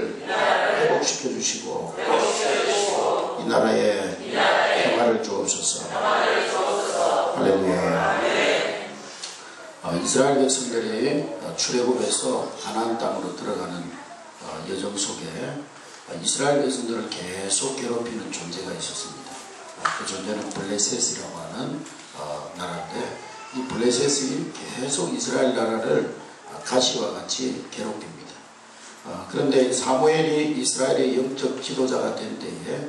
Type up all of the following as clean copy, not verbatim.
회복시켜 주시고 이 나라에 평화를 주옵소서. 할렐루야. 이스라엘 백성들이 출애굽에서 가나안 땅으로 들어가는 여정 속에 이스라엘 백성들을 계속 괴롭히는 존재가 있었습니다. 그 존재는 블레셋이라고 하는 나라인데, 이 블레셋이 계속 이스라엘 나라를 가시와 같이 괴롭힙니다. 그런데 사무엘이 이스라엘의 영적 지도자가 된 때에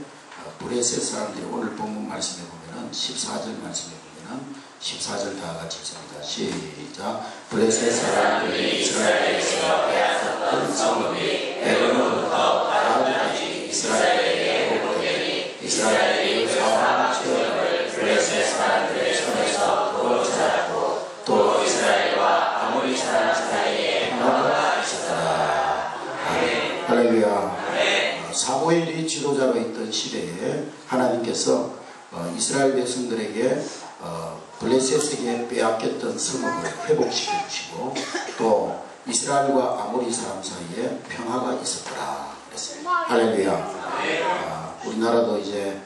블레셋 사람들이, 오늘 본문 말씀에 보면은 14절 말씀에 보면은 14절 다 같이 읽습니다. 시작. 블레셋 사람들이 이스라엘에서 빼앗았던 성읍이 에브론부터 가나안까지 이스라엘에게 보고되니 이스라엘이 사망 지역을 블레셋 사람들의 손에서 또 찾았고, 또 이스라엘과 아모리 사람 사이에 평화가 있었더라. 할렐루야. 사무엘이 지도자로 있던 시대에 하나님께서 이스라엘 백성들에게 블레셋에게 빼앗겼던 성읍을 회복시켜 주시고, 또 이스라엘과 아모리 사람 사이에 평화가 있었더라 그랬어요. 할렐루야. 우리나라도 이제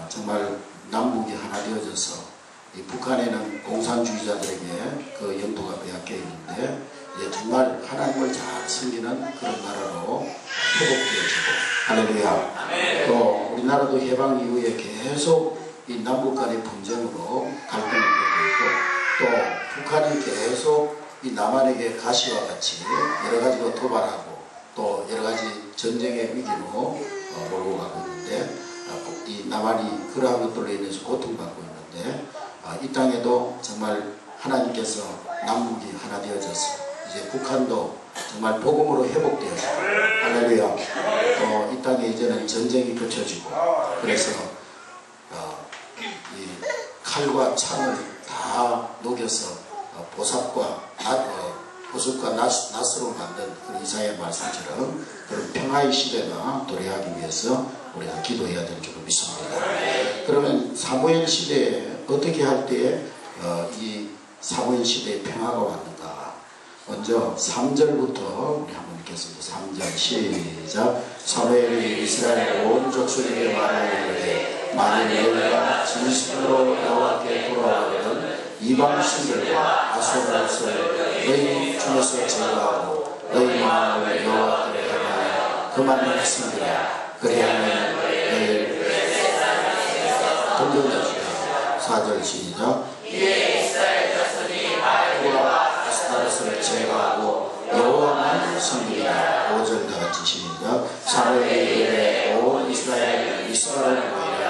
정말 남북이 하나 되어져서 이 북한에는 공산주의자들에게 그 영토가 빼앗겨 있는데, 이제 정말 하나님을 잘 섬기는 그런 나라로 회복되어지고, 할렐루야. 또 우리나라도 해방 이후에 계속 이 남북 간의 분쟁으로 갈등을 겪고 있고, 또 북한이 계속 이 남한에게 가시와 같이 여러 가지로 도발하고 또 여러 가지 전쟁의 위기로 몰고 가고 있는데, 이 남한이 그러한 것들로 인해서 고통받고 있는데, 이 땅에도 정말 하나님께서 남북이 하나 되어져서 이제 북한도 정말 복음으로 회복되어서, 할렐루야. 또 이 땅에 이제는 전쟁이 그쳐지고, 그래서 이 칼과 창을 다 녹여서 보석과 낫으로 만든 그 이사야 말씀처럼 그런 평화의 시대가 도래하기 위해서 우리가 기도해야 될 줄로 믿습니다. 그러면 사무엘 시대에 어떻게 할 때에 이 사무엘 시대에 평화가 왔는가? 먼저 3절부터 우리 한번 읽겠습니다. 3절 시작. 사무엘이 이스라엘 온 족속에게 말하기를, 만일 너희가 진심으로 여호와께 돌아오거든 이방 신들과 아수르를 너희 중에서 제거하고 너희 마음을 여호와께 향하여 그만을 섬기라. 그리하면 너희를 돌려주시라. 4절 시작. 이에 이스라엘 자손이 바알과 아스타롯을 제거하고 여호와만 섬기라. 5절 다 같이 시작. 사무엘이 이르되 온 이스라엘 미스바를 모이라.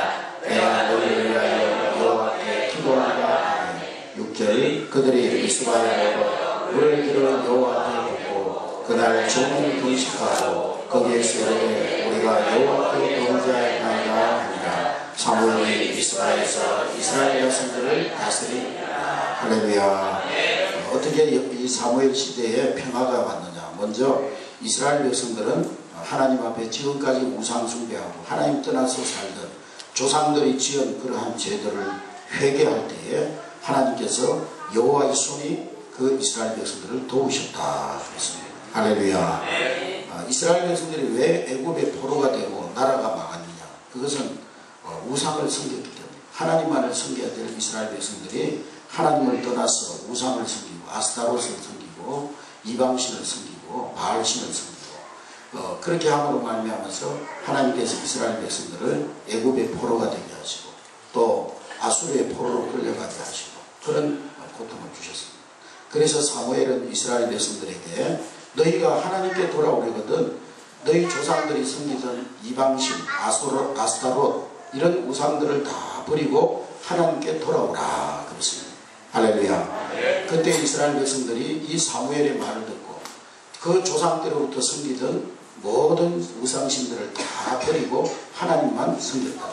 내가 너희를 위하여 여호와께 기도하리라. 6절. 그들이 미스바에 모여 물을 길어 여호와 앞에 붓고 그날 종일 금식하고 거기에서 이르되 우리가 여호와께 범죄하였나이다 하니라. 사무엘이 미스바에서 이스라엘 자손들을 다스리니라. 할렐루야. 어떻게 이 사무엘 시대에 평화가 왔느냐? 먼저 이스라엘 백성들은 하나님 앞에 지금까지 우상 숭배하고 하나님 떠나서 살던 조상들이 지은 그러한 죄들을 회개할 때에 하나님께서 여호와의 손이 그 이스라엘 백성들을 도우셨다 그랬습니다. 할렐루야. 이스라엘 백성들이 왜 애굽의 포로가 되고 나라가 망했느냐? 그것은 우상을 섬겼기 때문에, 하나님만을 섬겨야 될 이스라엘 백성들이 하나님을 떠나서 우상을 섬기고 아스타롯을 섬기고 이방신을 섬기고 바알신을 섬기고 그렇게 함으로 말미암아서 하나님께서 이스라엘 백성들을 애굽의 포로가 되게 하시고 또 아수르의 포로로 끌려가게 하시고 그런 고통을 주셨습니다. 그래서 사무엘은 이스라엘 백성들에게 너희가 하나님께 돌아오려거든 너희 조상들이 섬기던 이방신, 아스타롯 이런 우상들을 다 버리고 하나님께 돌아오라 그랬습니다. 할렐루야. 그때 이스라엘 백성들이 이 사무엘의 말을 듣고 그 조상 때로부터 섬기던 모든 우상신들을 다 버리고 하나님만 섬겼다.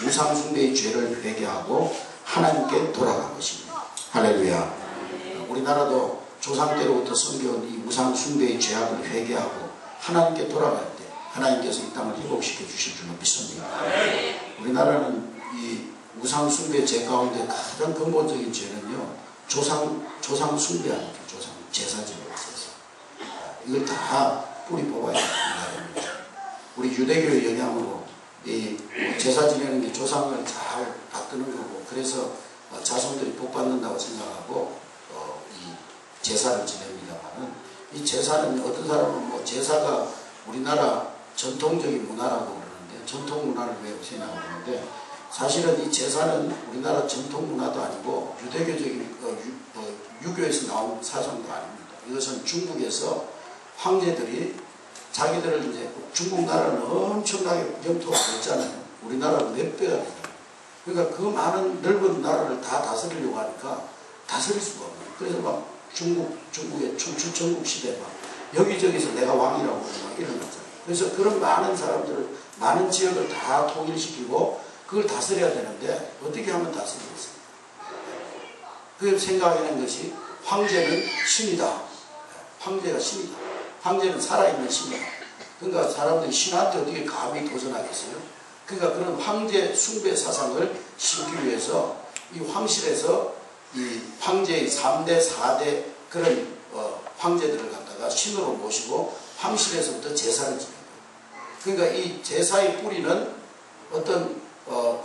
우상 숭배의 죄를 회개하고 하나님께 돌아간 것입니다. 할렐루야. 우리나라도 조상 때로부터 섬겨온 이 우상 숭배의 죄악을 회개하고 하나님께 돌아갈 때 하나님께서 이 땅을 회복시켜 주실 줄로 믿습니다. 우리나라는 이 우상 숭배 죄 가운데 가장 근본적인 죄는요, 조상 숭배하는 게 조상 제사지로 있어서 이걸 다 뿌리 뽑아야 됩니다. 유대교의 영향으로 이 제사 지내는 게 조상을 잘 받드는 거고, 그래서 자손들이 복 받는다고 생각하고 이 제사를 지냅니다만은, 이 제사는 어떤 사람은 뭐 제사가 우리나라 전통적인 문화라고 그러는데, 전통 문화를 왜 없애냐고 그러는데, 사실은 이 제사는 우리나라 전통 문화도 아니고 유대교적인 유교에서 나온 사상도 아닙니다. 이것은 중국에서 황제들이 자기들을 이제, 중국 나라는 엄청나게 영토가 넓잖아요. 우리나라보다 몇 배가 되잖아요. 그러니까 그 많은 넓은 나라를 다 다스리려고 하니까 다스릴 수가 없어요. 그래서 막 중국의 춘추전국 시대 막 여기저기서 내가 왕이라고 막 일어났잖아요. 그래서 그런 많은 사람들을, 많은 지역을 다 통일시키고 그걸 다스려야 되는데 어떻게 하면 다스리겠어요? 그 생각하는 것이, 황제는 신이다. 황제가 신이다. 황제는 살아있는 신이다. 그러니까 사람들이 신한테 어떻게 감히 도전하겠어요? 그러니까 그런 황제 숭배 사상을 심기 위해서 이 황실에서 이 황제의 3대, 4대 그런 황제들을 갖다가 신으로 모시고 황실에서부터 제사를 지내요. 그러니까 이 제사의 뿌리는 어떤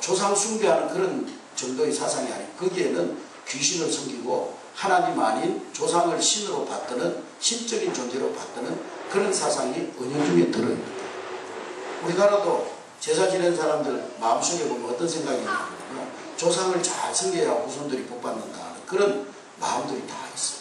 조상 숭배하는 그런 정도의 사상이 아니고, 거기에는 귀신을 섬기고 하나님 아닌 조상을 신으로 받드는, 신적인 존재로 받드는 그런 사상이 은연중에 들어있는 거예요. 우리나라도 제사 지낸 사람들 마음속에 보면 어떤 생각이 있냐면, 조상을 잘 섬겨야 후손들이 복받는다, 그런 마음들이 다 있어요.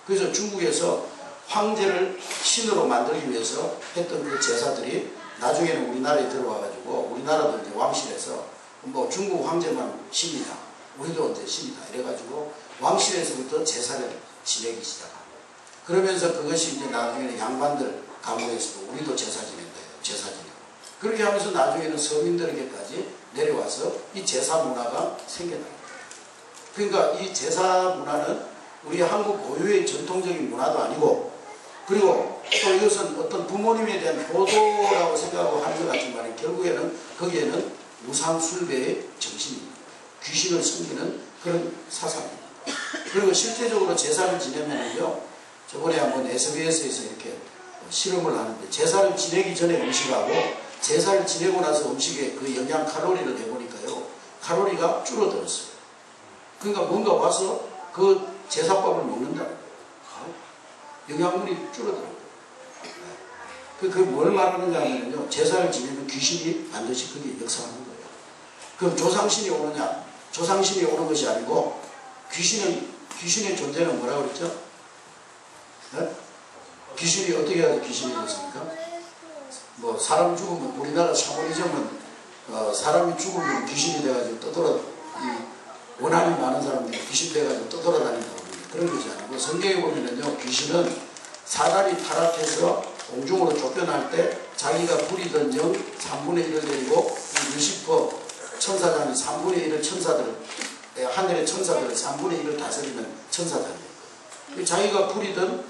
그래서 중국에서 황제를 신으로 만들기 위해서 했던 그 제사들이 나중에는 우리나라에 들어와가지고, 우리나라도 이제 왕실에서 뭐 중국 황제만 신이다, 우리도 이제 신이다 이래가지고 왕실에서부터 제사를 지내기 시작합니다. 그러면서 그것이 이제 나중에는 양반들 가문에서도 우리도 제사 지낸다, 제사 지내고, 그렇게 하면서 나중에는 서민들에게까지 내려와서 이 제사 문화가 생겨납니다. 그러니까 이 제사 문화는 우리 한국 고유의 전통적인 문화도 아니고, 그리고 또 이것은 어떤 부모님에 대한 효도라고 생각하고 하는 것 같지만, 결국에는 거기에는 무상술배의 정신입니다. 귀신을 섬기는 그런 사상입니다. 그리고 실제적으로 제사를 지내면요, 저번에 한번 SBS에서 이렇게 실험을 하는데, 제사를 지내기 전에 음식하고 제사를 지내고 나서 음식의 그 영양 칼로리를 내보니까요, 칼로리가 줄어들었어요. 그러니까 뭔가 와서 그 제사밥을 먹는다, 영양분이 줄어들어요. 그게 뭘 말하는가 하면요, 제사를 지내면 귀신이 반드시 거기에 역사하는 거예요. 그럼 조상신이 오느냐? 조상신이 오는 것이 아니고, 귀신의 존재는 뭐라고 그랬죠? 네? 귀신이 어떻게 해야 귀신이 됐습니까? 뭐 사람 죽으면, 우리나라 샤머니즘은 사람이 죽으면 귀신이 돼가지고 떠돌아, 이 원한이 많은 사람들이 귀신 돼가지고 떠돌아다닌다고 합니다. 그런 것이 아니고, 성경에 보면은요, 귀신은 사단이 타락해서 공중으로 쫓겨날 때 자기가 부리던 영 3분의 1을 데리고 이 루시퍼 천사장이 3분의 1을 천사들, 하늘의 천사들을 3분의 1을 다스리는 천사장이에요. 자기가 부리던,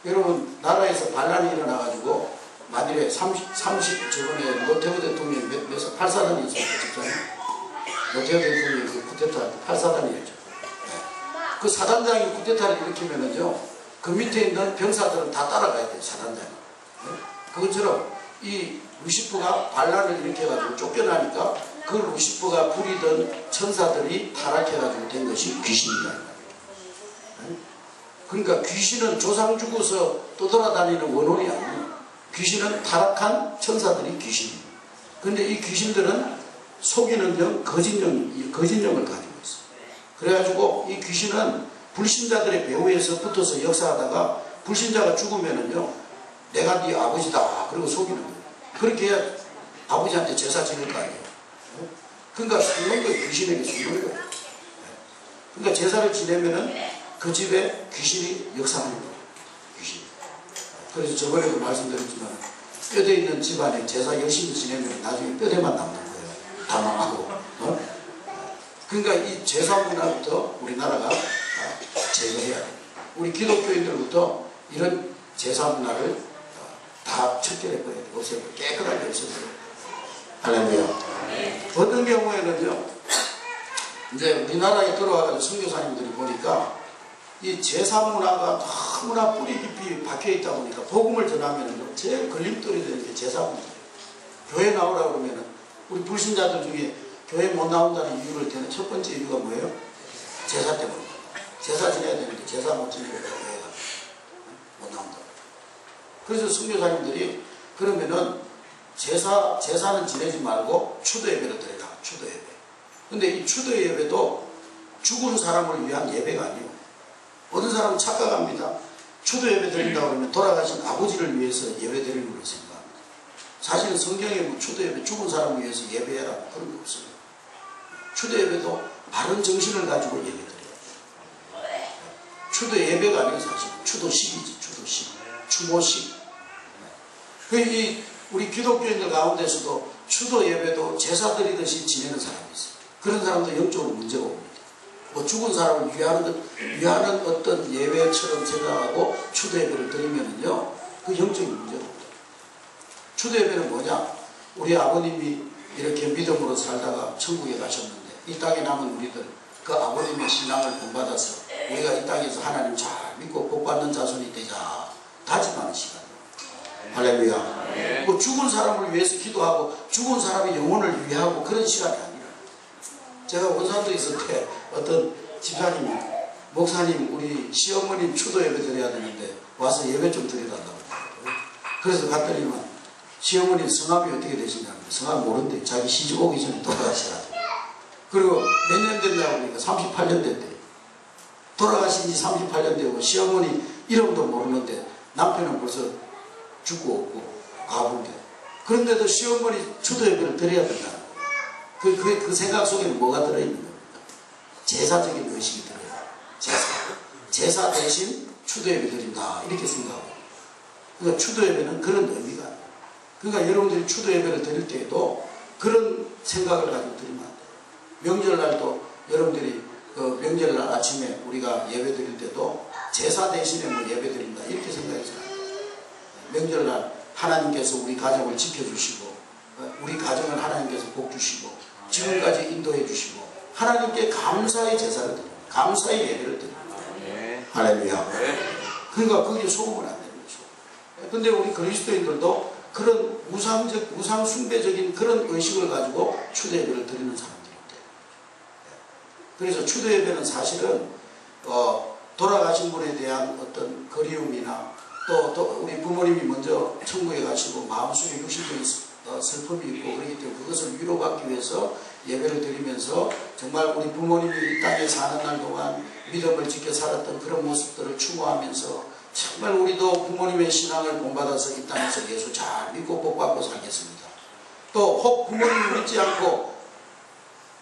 여러분 나라에서 반란이 일어나가지고 만일에 30 저번에 노태우 대통령이 몇 8사단이 있었죠. 노태우 대통령이 그 쿠데타 8사단이었죠. 네. 그 사단장이 쿠데타를 일으키면은요, 그 밑에 있는 병사들은 다 따라가야 돼요, 사단장이. 네? 그것처럼 이 루시퍼가 반란을 일으켜가지고 쫓겨나니까 그 루시퍼가 부리던 천사들이 타락해가지고 된 것이 귀신이라는 거예요. 네? 그러니까 귀신은 조상 죽어서 떠돌아다니는 원혼이 아니에요. 귀신은 타락한 천사들이 귀신입니다. 그런데 이 귀신들은 속이는 영, 거짓영을 가지고 있어요. 그래가지고 이 귀신은 불신자들의 배후에서 붙어서 역사하다가 불신자가 죽으면은요, 내가 네 아버지다, 그리고 속이는 거예요. 그렇게 해야 아버지한테 제사 지낼 거 아니에요. 그러니까 숨는 거예요. 귀신에게 숨는 거예요. 그러니까 제사를 지내면은 그 집에 귀신이 역사하는 거예요. 귀신. 그래서 저번에도 말씀드렸지만, 뼈대 있는 집안에 제사 열심히 지내면 나중에 뼈대만 남는 거예요. 다 망하고. 그러니까 이 제사 문화부터 우리나라가 제거해야 돼요. 우리 기독교인들부터 이런 제사 문화를 다 척결해버려야 돼요. 없애버려요. 깨끗하게 없애버려요. 할렐루야. 어떤 경우에는요, 이제 우리나라에 들어와가지고 선교사님들이 보니까 이 제사 문화가 너무나 뿌리 깊이 박혀있다 보니까 복음을 전하면 제일 걸림돌이 되는 게 제사 문화예요. 교회 나오라 그러면은 우리 불신자들 중에 교회 못 나온다는 이유를 대는 첫 번째 이유가 뭐예요? 제사 때문에. 제사 지내야 되는데 제사 못 지내고 교회가 못 나온다. 그래서 선교사님들이 그러면은 제사는 지내지 말고 추도 예배를 드려라. 추도 예배. 근데 이 추도 예배도 죽은 사람을 위한 예배가 아니에요. 어떤 사람은 착각합니다. 추도 예배 드린다고 그러면 돌아가신 아버지를 위해서 예배 드리는 걸로 생각합니다. 사실은 성경에 뭐 추도 예배 죽은 사람을 위해서 예배해라 그런 게 없어요. 추도 예배도 바른 정신을 가지고 예배 드려요. 추도 예배가 아니고 사실 추도식이지. 추도식. 추모식. 우리 기독교인들 가운데서도 추도 예배도 제사 드리듯이 지내는 사람이 있어요. 그런 사람도 영적으로 문제가 옵니다. 뭐 죽은 사람을 위하는 어떤 예배처럼 생각하고 추도 예배를 드리면은요, 그 영적인 문제가 옵니다. 추도 예배는 뭐냐? 우리 아버님이 이렇게 믿음으로 살다가 천국에 가셨는데 이 땅에 남은 우리들 그 아버님의 신앙을 본받아서 우리가 이 땅에서 하나님 잘 믿고 복받는 자손이 되자 다짐하는 시간. 할렐루야. 뭐 죽은 사람을 위해서 기도하고 죽은 사람의 영혼을 위하고 그런 시간이 아니라, 제가 원산도에 있을 때 어떤 집사님이 목사님 우리 시어머님 추도 예배 드려야 되는데 와서 예배 좀 드려달라고. 그래서 갔더니만 시어머님 성함이 어떻게 되시냐면 성함 모른대. 자기 시집 오기 전에 돌아가시라고. 그리고 몇 년 됐냐고 그러니까 38년 됐대. 돌아가신 지 38년 되고 시어머니 이름도 모르는데 남편은 벌써 죽고 없고 가본데, 그런데도 시어머니 추도 예배를 드려야 된다. 그 생각 속에는 뭐가 들어있는 겁니까? 제사적인 의식이 들어요. 제사 대신 추도 예배 드린다 이렇게 생각하고. 그러니까 추도 예배는 그런 의미가 아니에요. 그러니까 여러분들이 추도 예배를 드릴 때에도 그런 생각을 가지고 드리면 안 돼요. 명절날도 여러분들이 그 명절날 아침에 우리가 예배 드릴 때도 제사 대신에 뭐 예배 드린다 이렇게 생각해서 안 돼요. 명절날 하나님께서 우리 가정을 지켜주시고 우리 가정을 하나님께서 복주시고 지금까지 인도해 주시고 하나님께 감사의 제사를 드립니다. 감사의 예배를 드립니다. 할렐루야. 그러니까 그게 속으면 안 되는 거죠. 근데 우리 그리스도인들도 그런 우상 숭배적인 그런 의식을 가지고 추도 예배를 드리는 사람들인데, 그래서 추도 예배는 사실은 돌아가신 분에 대한 어떤 그리움이나 또 우리 부모님이 먼저 천국에 가시고 마음속에 육신적인 슬픔이 있고 그렇기 때문에 그것을 위로받기 위해서 예배를 드리면서 정말 우리 부모님이 이 땅에 사는 날 동안 믿음을 지켜 살았던 그런 모습들을 추모하면서 정말 우리도 부모님의 신앙을 본받아서 이 땅에서 예수 잘 믿고 복받고 살겠습니다. 또 혹 부모님이 믿지 않고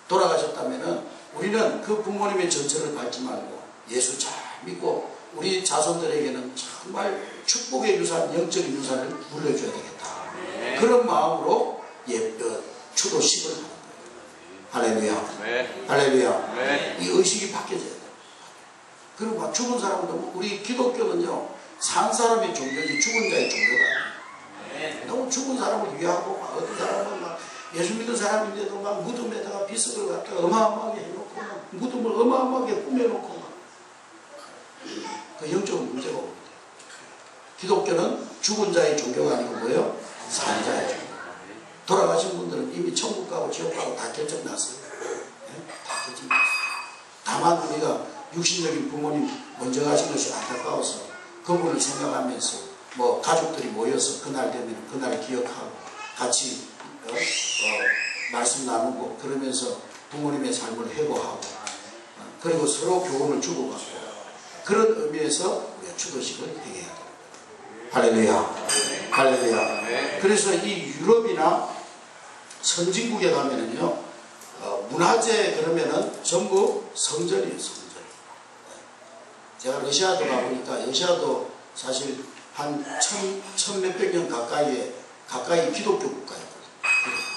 돌아가셨다면은 우리는 그 부모님의 전철을 밟지 말고 예수 잘 믿고 우리 자손들에게는 정말 축복의 유산, 영적인 유산을 물려줘야 되겠다. 그런 마음으로 추도식을 하는 거예요. 할렐루야. 할렐루야. 이 의식이 바뀌어져야 돼요. 그리고 막 죽은 사람도, 우리 기독교는요, 산 사람의 종교지 죽은 자의 종교가 아니에요. 너무 죽은 사람을 위하고 막 어떤 사람은 막 예수 믿는 사람인데도 막 무덤에다가 비석을 갖다가 어마어마하게 해놓고 막 무덤을 어마어마하게 꾸며놓고 막 그 영적인 문제가 옵니다. 기독교는 죽은 자의 종교가 아니고 뭐예요? 산 자의 종교. 돌아가신 분들은 이미 천국 가고 지옥 가고 다 결정났어요. 네? 다 결정났어요. 다만 우리가 육신적인 부모님 먼저 가신 것이 안타까워서 그분을 생각하면서 뭐 가족들이 모여서 그날 되면 그날 기억하고 같이 말씀 나누고 그러면서 부모님의 삶을 회고하고 그리고 서로 교훈을 주고받고 그런 의미에서 우리가 추도식을 행해야 됩니다. 할렐루야. 할렐루야. 그래서 이 유럽이나 선진국에 가면은요, 문화재 그러면은 전부 성전이에요, 성전. 제가 러시아도 가보니까 러시아도 사실 한 천 몇백 년 가까이 기독교 국가였거든요.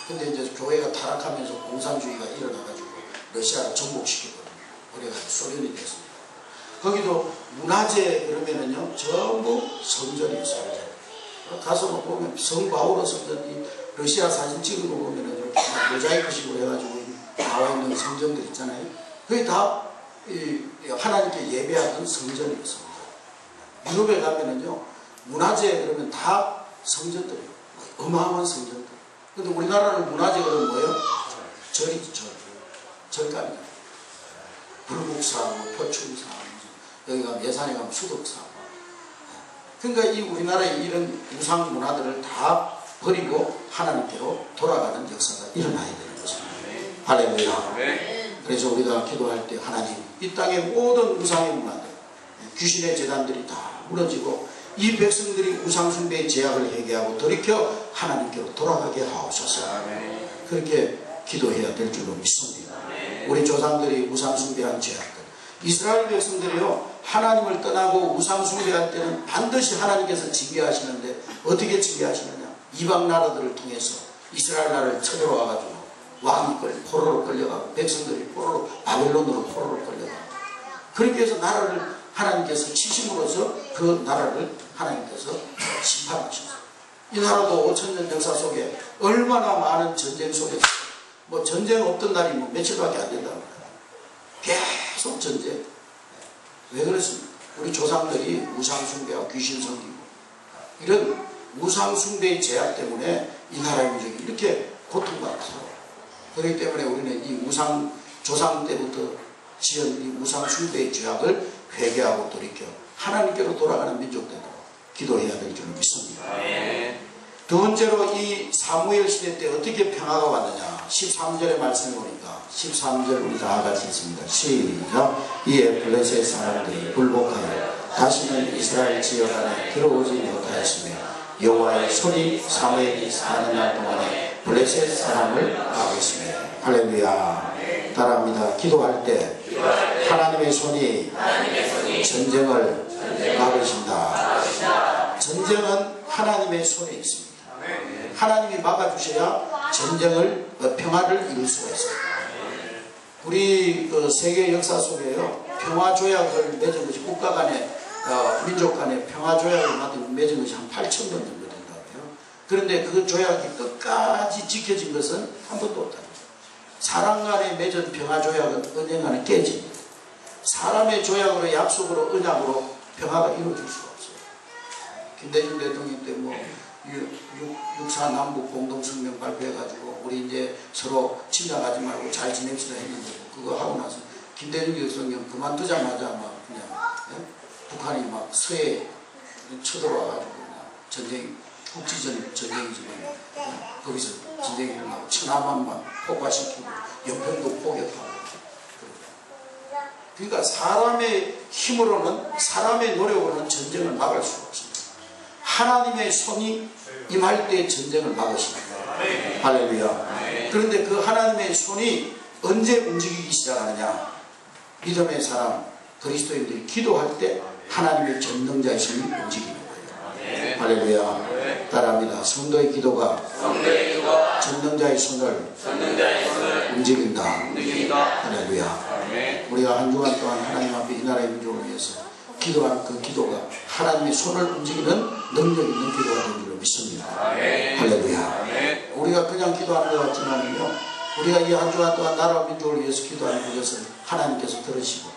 근데 이제 교회가 타락하면서 공산주의가 일어나가지고 러시아를 정복시켰거든요. 그래가지고 소련이 됐습니다. 거기도 문화재 그러면은요, 전부 성전이에요, 성전. 가서 보면 성바오로 성전이 러시아 사진 찍은 거 보면은 이렇게 모자이크식으로 해가지고 나와 있는 성전들 있잖아요. 그게 다 하나님께 예배하던 성전이에요, 성전. 유럽에 가면은요, 문화재 그러면 다 성전들이에요. 어마어마한 성전들. 근데 우리나라는 문화적으로 뭐예요? 절이죠. 절간이다. 불국사, 표충사, 여기 가면 예산에 가면 수덕사. 그러니까 이 우리나라의 이런 우상 문화들을 다 버리고 하나님께로 돌아가는 역사가 일어나야 되는 것입니다. 할렐루야. 그래서 우리가 기도할 때 하나님, 이 땅의 모든 우상의 문화들, 귀신의 제단들이 다 무너지고 이 백성들이 우상숭배의 제약을 해결하고 돌이켜 하나님께로 돌아가게 하옵소서. 그렇게 기도해야 될 줄로 믿습니다. 우리 조상들이 우상숭배한 제약들, 이스라엘 백성들이요 하나님을 떠나고 우상숭배할 때는 반드시 하나님께서 징계하시는데 어떻게 징계하시느냐? 이방 나라들을 통해서 이스라엘 나라를 쳐들어와가지고 왕이 포로로 끌려가고 백성들이 포로로 바벨론으로 포로로 끌려가고 그렇게 해서 나라를 하나님께서 치심으로써 그 나라를 하나님께서 심판하셨어요. 이 나라도 5000년 역사 속에 얼마나 많은 전쟁 속에서 뭐 전쟁 없던 날이 뭐 며칠밖에 안 된다고 해요. 계속 전쟁. 왜 그렇습니까? 우리 조상들이 우상숭배와 귀신 섬기고 이런 우상숭배의 제약 때문에 이 나라의 민족이 이렇게 고통받았어요. 그렇기 때문에 우리는 이 조상 때부터 지은 이 우상숭배의 죄악을 회개하고 돌이켜 하나님께로 돌아가는 민족 되도록 기도해야 될 줄 믿습니다. 두 번째로 이 사무엘 시대 때 어떻게 평화가 왔느냐? 13절의 말씀을 보니까 13절 우리 다 같이 있습니다. 시작. 이에 블레셋 사람들이 굴복하여 다시는 이스라엘 지역 안에 들어오지 못하였으며 여호와의 손이 사무엘이 사는 날 동안에 블레셋 사람을 막으시며. 할렐루야. 따라합니다. 기도할 때 하나님의 손이 전쟁을 막으신다. 전쟁은 하나님의 손에 있습니다. 하나님이 막아주셔야 전쟁을 평화를 이룰 수가 있습니다. 우리 그 세계 역사 속에요 평화조약을 맺은 것이 국가 간에 민족 간에 평화조약을 맺은 것이 한 8,000년 정도 된다고 해요. 그런데 그 조약이 끝까지 지켜진 것은 한 번도 없다. 사람 간에 맺은 평화조약은 언젠가는 깨집니다. 사람의 조약으로 약속으로 언약으로 평화가 이루어질 수가 없어요. 김대중 대통령 때 뭐 6.4 남북 공동성명 발표해가지고 우리 이제 서로 침략하지 말고 잘 지냅시다 했는데 그거 하고 나서 김대중 대통령 그만두자마자 막 그냥 북한이 막 서해 쳐들어와가지고 전쟁 국지전 전쟁이지만 거기서 전쟁이 일어나고 천안만 막 폭파시키고 연평도 포격하고 그러니까 사람의 힘으로는 사람의 노력으로는 전쟁을 막을 수가 없습니다. 하나님의 손이 임할 때 전쟁을 막으십니다. 할렐루야. 그런데 그 하나님의 손이 언제 움직이기 시작하느냐? 믿음의 사람 그리스도인들이 기도할 때 하나님의 전능자의 손이 움직이는 거예요. 할렐루야. 따라합니다. 성도의 기도가 전능자의 손을 움직인다. 할렐루야. 우리가 한 주간 동안 하나님 앞에 이 나라의 민족을 위해서 기도하는 그 기도가 하나님의 손을 움직이는 능력 있는 기도가 된 줄로 믿습니다. 할렐루야. 우리가 그냥 기도하는 것 같지만요, 우리가 이 한 주간 동안 나라와 민족을 위해서 기도하는 그것을 하나님께서 들으시고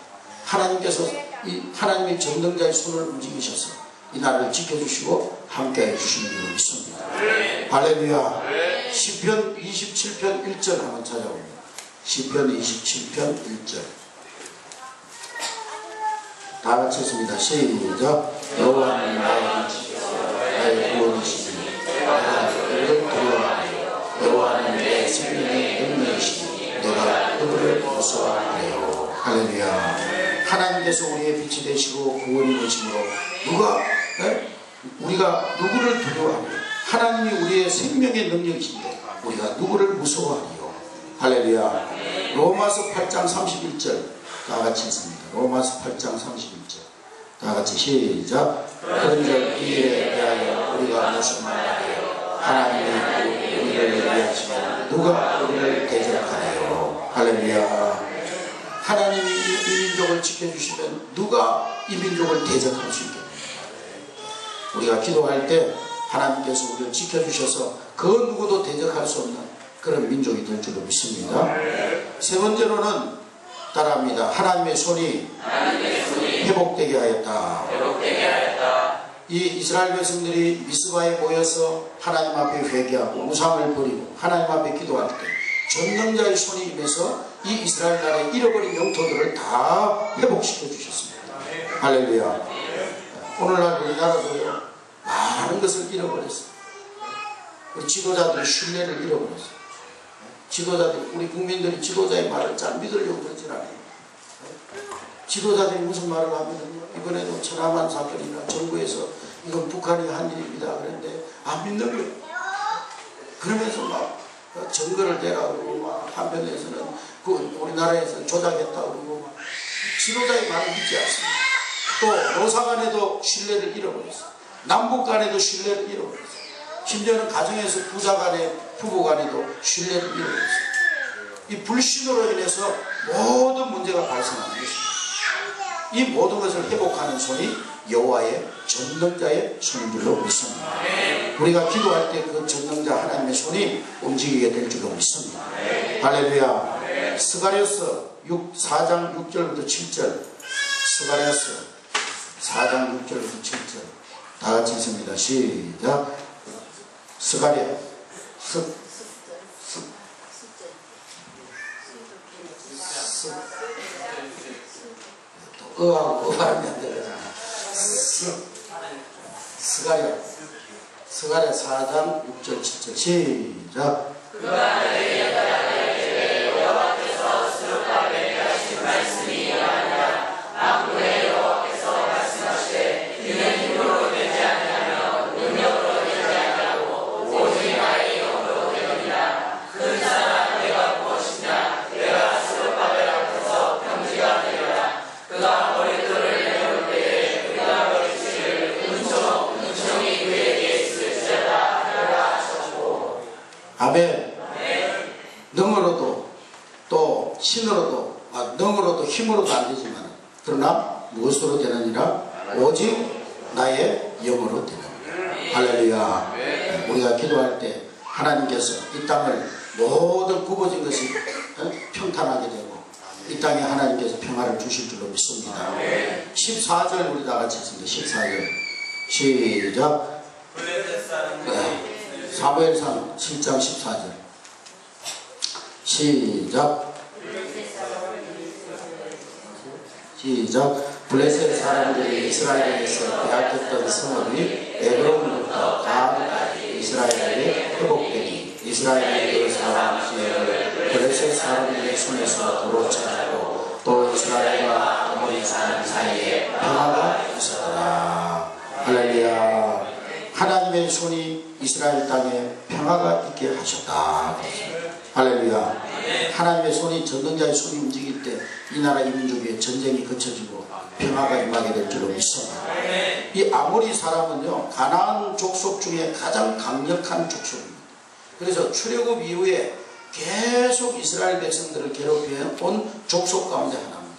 하나님께서 이 하나님의 전능자의 손을 움직이셔서 이 나라를 지켜주시고 함께해 주시는 줄로 믿습니다. 할렐루야. 시편 27편 1절 한번 찾아봅니다. 시편 27편 1절 다 같이 했습니다. 시작. 여호와는 나의 빛이시여 나의 구원이시니 내가 그를 두려워하리요. 여호와는 내 생명의 능력이시니 내가 그를 무서워하리요. 할렐루야. 하나님께서 우리의 빛이 되시고 구원이 되심으로 우리가 누구를 두려워하리요. 하나님이 우리의 생명의 능력이신데 우리가 누구를 무서워하리요. 할렐루야. 로마서 8장 31절 다 같이 있습니다. 로마서 8장 31절 다 같이 시작. 그런즉 이에 대하여 우리가 무슨 말하리요. 하나님이 우리를 위하시면 누가 우리를 대적하리요. 할렐루야. 하나님이 이 민족을 지켜주시면 누가 이 민족을 대적할 수 있겠습니까? 우리가 기도할 때 하나님께서 우리를 지켜주셔서 그 누구도 대적할 수 없는 그런 민족이 될 줄로 믿습니다. 세 번째로는 따라합니다. 하나님의 손이 회복되게 하였다. 이 이스라엘 백성들이 미스바에 모여서 하나님 앞에 회개하고 우상을 버리고 하나님 앞에 기도할 때 전능자의 손이 임해서 이 이스라엘 나라의 잃어버린 영토들을 다 회복시켜 주셨습니다. 할렐루야. 오늘날 우리나라도요, 많은 것을 잃어버렸어요. 우리 지도자들이 신뢰를 잃어버렸어요. 지도자들, 우리 국민들이 지도자의 말을 잘 믿으려고 그러질 않아요. 지도자들이 무슨 말을 하면은요, 이번에도 천안함 사건이나 정부에서 이건 북한이 한 일입니다 그런데 안 믿는 거예요. 그러면서 막 증거를 대라 그러고 막 한편에서는 그 우리나라에서 조작했다 그러고 막 지도자의 말을 믿지 않습니다. 또 노사 간에도 신뢰를 잃어버렸어요. 남북 간에도 신뢰를 잃어버렸어요. 심지어는 가정에서 부자 간에 부부 간에도 신뢰를 잃어버렸어요. 이 불신으로 인해서 모든 문제가 발생하는 것입니다. 이 모든 것을 회복하는 손이 여호와의 전능자의 손인 줄로 믿습니다. 우리가 기도할 때 그 전능자 하나님의 손이 움직이게 될 줄로 믿습니다. 할렐루야. 스가랴서 4장 6절부터 7절. 스가랴서 4장 6절부터 7절. 다 같이 읽습니다. 시작. 스가랴 하고 발음이 안 되잖아. 스가랴 4장 6절 7절 시작. 여호와께서 스룹바벨에게 하신 말씀이 이러하니라. 만군의 여호와께서 말씀하시되 이는 힘으로 되지 아니하며 능력으로 되지 아니하고 오직 나의 영으로 되느니라. 큰 사람 내가 무엇이냐. 내가 스룹바벨 앞에서 평지가 되리라. 그가 머리털을 내놓을 때에 그가 머리털을 은총이 그에게 있을지어다 하리라 하셨고. 아멘. 능으로도 또 신으로도 능으로도 힘으로도 안 되지만 그러나 무엇으로 되느니라. 오직 나의 영으로 되느니라. 할렐루야. 우리가 기도할 때 하나님께서 이 땅을 모든 굽어진 것이 평탄하게 되고 이 땅에 하나님께서 평화를 주실 줄로 믿습니다. 14절 우리 다 같이 읽습니다. 14절 시작. 사무엘상 7장 14절 시작. 블레셋 사람들이 이스라엘에서 빼앗겼던 성읍이 에브론부터 가한까지 이스라엘에게 회복되니 이스라엘의 그 사람 지혜를 블레셋 사람들의 손에서 도로 찾았고 또 이스라엘과 아모리 사람 사이에 평화가 있었더라. 할렐루야. 하나님의 손이 이스라엘 땅에 평화가 있게 하셨다. 할렐루야. 하나님의 손이 전능자의 손이 움직일 때 이 나라 이 민족의 전쟁이 그쳐지고 평화가 임하게 될 줄로 믿습니다. 이 아모리 사람은요, 가나안 족속 중에 가장 강력한 족속입니다. 그래서 출애굽 이후에 계속 이스라엘 백성들을 괴롭혀온 족속 가운데 하나입니다.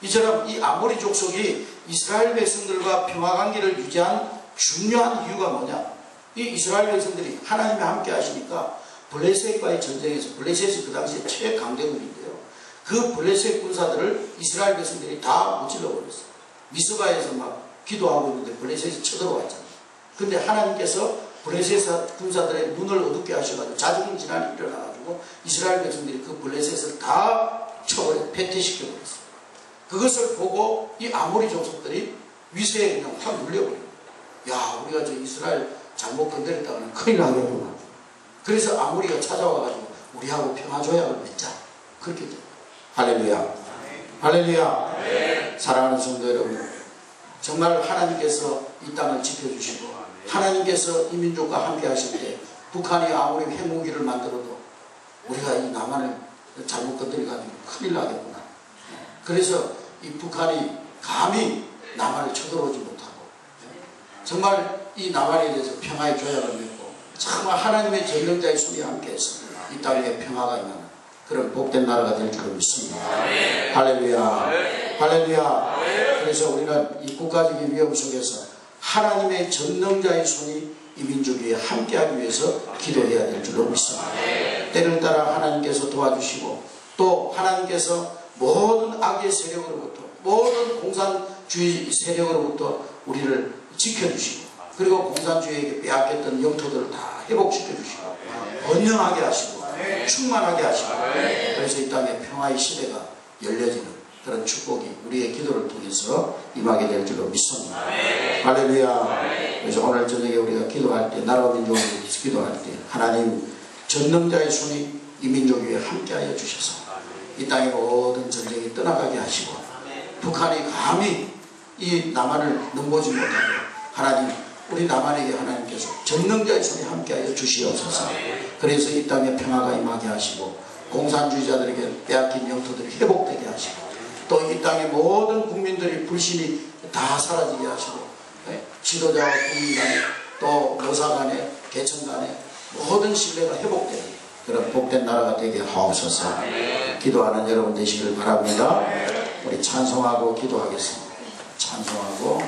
이처럼 이 아모리 족속이 이스라엘 백성들과 평화관계를 유지한 중요한 이유가 뭐냐. 이 이스라엘 백성들이 하나님이 함께 하시니까 블레셋과의 전쟁에서, 블레셋이 그 당시에 최강대국인데요, 그 블레셋 군사들을 이스라엘 백성들이 다 무찔러 버렸어요. 미스바에서 막 기도하고 있는데 블레셋이 쳐들어왔잖아요. 근데 하나님께서 블레셋 군사들의 눈을 어둡게 하셔가지고 자중질환이 일어나가지고 이스라엘 백성들이 그 블레셋을 다 쳐버려 패퇴시켜 버렸어요. 그것을 보고 이 아모리 족속들이 위세에 그냥 확 눌려버려요. 야, 우리가 저 이스라엘 잘못 건드렸다가는 큰일 나겠구나. 그래서 아모리가 찾아와가지고 우리하고 평화조약을 맺자. 그렇게 돼요. 할렐루야. 할렐루야. 네. 사랑하는 성도 여러분, 정말 하나님께서 이 땅을 지켜주시고 하나님께서 이 민족과 함께 하실 때 북한이 아무리 핵무기를 만들어도 우리가 이 남한을 잘못 건드려가지고 큰일 나겠구나. 그래서 이 북한이 감히 남한을 쳐들어오지 못하고 정말 이 남한에 대해서 평화의 조약을 맺고 정말 하나님의 전능자의 손이 함께해서 이 땅에 평화가 있는 그런 복된 나라가 될 줄로 믿습니다. 할렐루야. 할렐루야. 그래서 우리는 이 국가적인 위험 속에서 하나님의 전능자의 손이 이 민족이 함께하기 위해서 기도해야 될 줄로 믿습니다. 때를 따라 하나님께서 도와주시고 또 하나님께서 모든 악의 세력으로부터 모든 공산주의 세력으로부터 우리를 지켜주시고, 그리고 공산주의에게 빼앗겼던 영토들을 다 회복시켜주시고 번영하게 하시고 충만하게 하시고, 그래서 이 땅에 평화의 시대가 열려지는 그런 축복이 우리의 기도를 통해서 임하게 될 줄로 믿습니다. 할렐루야. 그래서 오늘 저녁에 우리가 기도할 때, 나라 민족을 위해서 기도할 때, 하나님 전능자의 손이 이 민족 위에 함께하여 주셔서 이 땅의 모든 전쟁이 떠나가게 하시고, 북한이 감히 이 남한을 넘보지 못하게 하나님, 우리 남한에게 하나님께서 전능자의 손이 함께하여 주시옵소서. 그래서 이 땅에 평화가 임하게 하시고, 공산주의자들에게 빼앗긴 영토들이 회복되게 하시고, 또 이 땅의 모든 국민들의 불신이 다 사라지게 하시고, 지도자와 국민 간에, 또 노사 간에, 계층 간에 모든 신뢰가 회복되는 그런 복된 나라가 되게 하옵소서. 기도하는 여러분 되시길 바랍니다. 우리 찬송하고 기도하겠습니다. 찬송하고